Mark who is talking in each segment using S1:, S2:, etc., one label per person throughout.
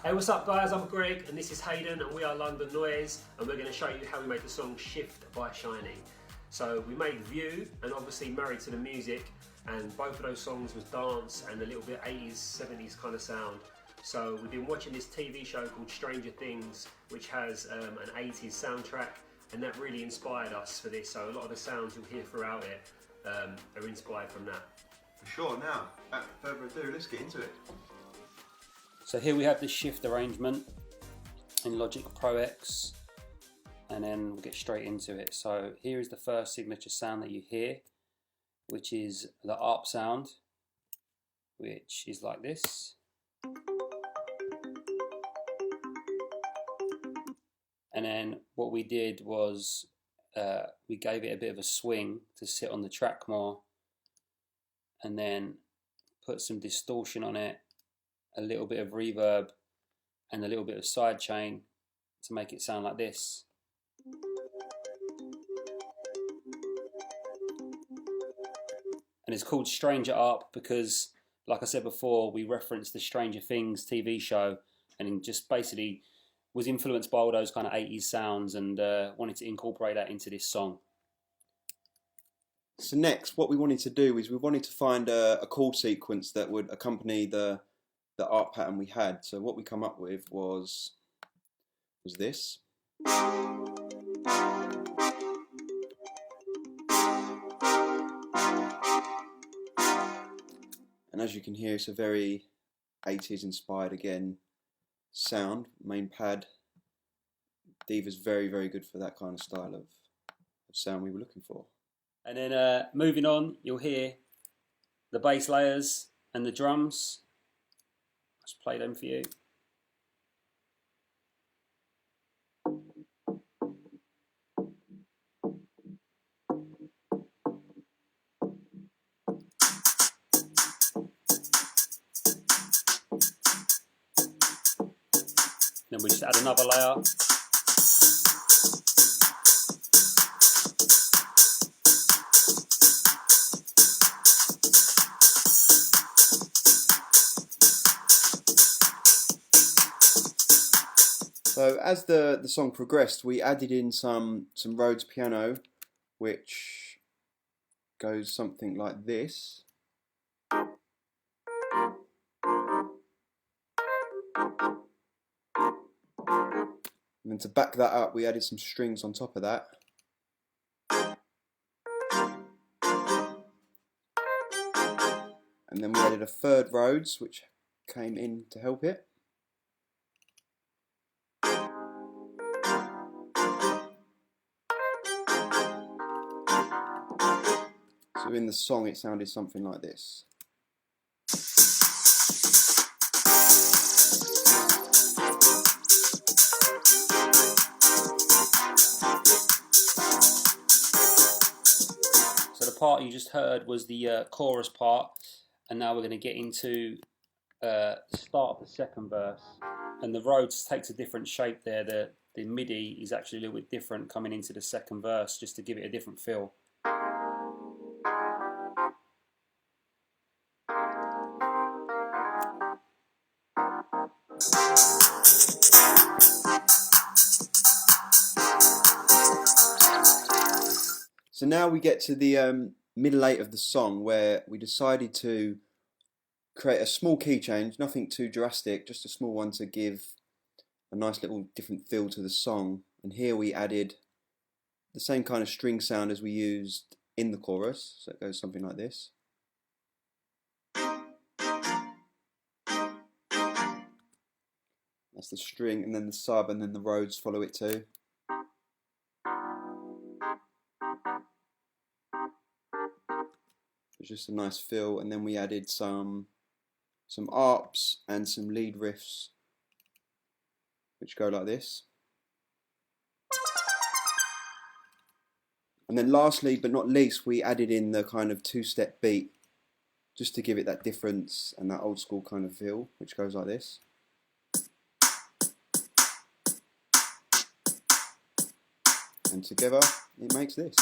S1: Hey, what's up guys, I'm Greg and this is Hayden and we are 런던노이즈 and we're going to show you how we made the song Shift by Shiny. So we made View and obviously Married to the Music, and both of those songs was dance and a little bit 80s, 70s kind of sound. So we've been watching this TV show called Stranger Things, which has an 80s soundtrack, and that really inspired us for this. So a lot of the sounds you'll hear throughout it are inspired from that.
S2: For sure. Now, without further ado, let's get into it.
S3: So here we have the shift arrangement in Logic Pro X, and then we'll get straight into it. So here is the first signature sound that you hear, which is the ARP sound, which is like this. And then what we did was we gave it a bit of a swing to sit on the track more, and then put some distortion on it, a little bit of reverb and a little bit of sidechain to make it sound like this. And it's called Stranger ARP because, like I said before, we referenced the Stranger Things TV show and just basically was influenced by all those kind of 80s sounds and wanted to incorporate that into this song.
S2: So next, what we wanted to do is we wanted to find a chord sequence that would accompany the art pattern we had. So what we come up with was this. And as you can hear, it's a very 80s inspired again sound. Main pad. Diva's very, very good for that kind of style of sound we were looking for.
S3: And then moving on, you'll hear the bass layers and the drums. Let's play them for you. Then we just add another layer.
S2: So as the song progressed, we added in some Rhodes piano, which goes something like this. And then to back that up, we added some strings on top of that. And then we added a third Rhodes, which came in to help it. So in the song it sounded something like this.
S3: So the part you just heard was the chorus part, and now we're going to get into the start of the second verse. And the Rhodes takes a different shape there. The MIDI is actually a little bit different coming into the second verse, just to give it a different feel.
S2: So now we get to the middle eight of the song, where we decided to create a small key change, nothing too drastic, just a small one to give a nice little different feel to the song. And here we added the same kind of string sound as we used in the chorus, so it goes something like this. That's the string, and then the sub, and then the Rhodes follow it too. It's just a nice feel, and then we added some arps and some lead riffs, which go like this. And then lastly, but not least, we added in the kind of two-step beat, just to give it that difference and that old school kind of feel, which goes like this. And together, it makes this.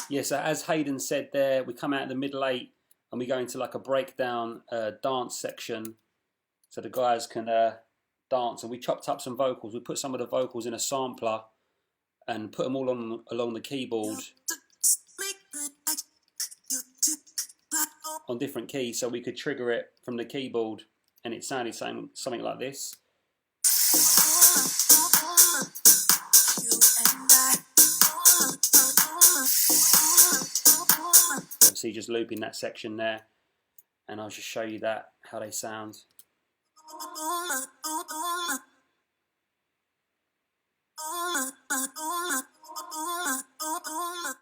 S3: Yeah, so as Hayden said there, we come out of the middle eight and we go into like a breakdown dance section, so the guys can dance, and we chopped up some vocals. We put some of the vocals in a sampler and put them all along the keyboard on different keys, so we could trigger it from the keyboard, and it sounded something like this. Obviously just looping that section there, and I'll just show you that, how they sound.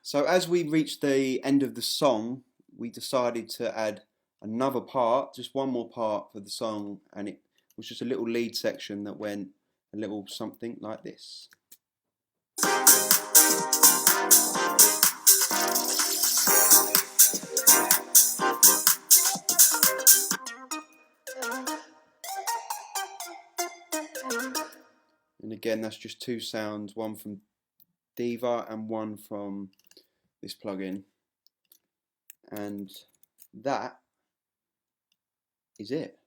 S2: So as we reached the end of the song, we decided to add another part, just one more part for the song, and it was just a little lead section that went a little something like this. And again, that's just two sounds, one from Diva and one from this plugin. And that is it.